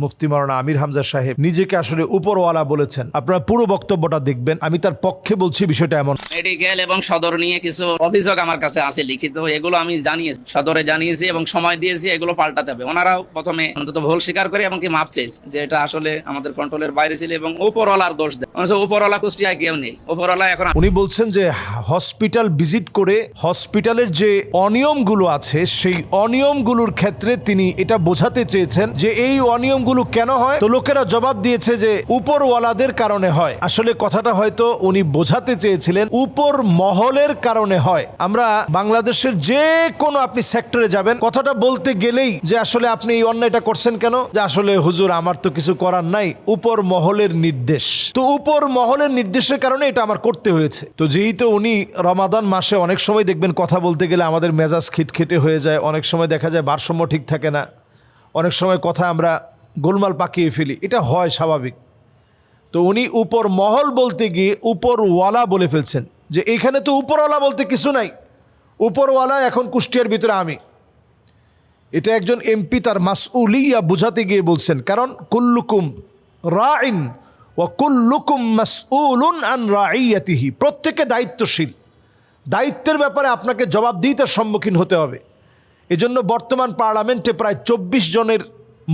মুফতি মাওলানা আমির হামজা সাহেব নিজেকে আসলে উপরওয়ালা বলেছেন। আপনারা পুরো বক্তব্যটা দেখবেন। আমি তার পক্ষে বলছি বিষয়টা এমন। মেডিকেল এবং সদর নিয়ে কিছু অভিযোগ আমার কাছে আছে লিখিত, এগুলো আমি জানিয়েছি, সদরে জানিয়েছি এবং সময় দিয়েছি, এগুলো পাল্টাতে হবে। ওনারাও প্রথমে অন্তত ভুল স্বীকার করে এমনকি মাপ চেয়েছে যে এটা আসলে আমাদের কন্ট্রোলের বাইরে ছিল এবং উপরওয়ালার দোষ দেয়। উপরওয়ালা কুষ্টিয়ায় কেউ নেই, উপরওয়ালা এখন উনি বলছেন যে হসপিটাল ভিজিট করে হসপিটালের যে অনিয়মগুলো আছে সেই অনিয়মগুলোর ক্ষেত্রে তিনি এটা বোঝাতে চেয়েছেন যে এই অনিয়মগুলো কেন হয়। তো লোকেরা জবাব দিয়েছে যে উপরওয়ালাদের কারণে হয়। আসলে কথাটা হয়তো উনি বোঝাতে চেয়েছিলেন উপর মহলের কারণে হয়। আমরা বাংলাদেশের যে কোনো আপনি সেক্টরে যাবেন, কথাটা বলতে গেলেই যে আসলে আপনি এই অন্যায়টা করছেন কেন, যে আসলে হুজুর আমার তো কিছু করার নাই, উপর মহলের নির্দেশ। তো উপর মহলের নির্দেশের কারণে এটা আমার করতে হয়েছে। তো যেহেতু উনি রমাদান মাসে অনেক সময় দেখবেন কথা বলতে গেলে আমাদের মেজাজ খিটখিটে হয়ে যায়, অনেক সময় দেখা যায় ভারসাম্য ঠিক থাকে না, অনেক সময় কথা আমরা গোলমাল পাকিয়ে ফেলি, এটা হয় স্বাভাবিক। তো উনি উপর মহল বলতে গিয়ে উপরওয়ালা বলে ফেলছেন যে এখানে তো উপরওয়ালা বলতে কিছু নাই, উপরওয়ালা এখন কুষ্টিয়ার ভিতরে আমি। এটা একজন এমপি তার মাসউলিয়া বুঝাতে গিয়ে বলছেন, কারণ কুল্লুকুম রাইন ওয়া কুল্লুকুম মাসউলুন আন রাইয়াতিহি, প্রত্যেকে দায়িত্বশীল, দায়িত্বের ব্যাপারে আপনাকে জবাবদিহিতার সম্মুখীন হতে হবে। এজন্য বর্তমান পার্লামেন্টে প্রায় 24 জনের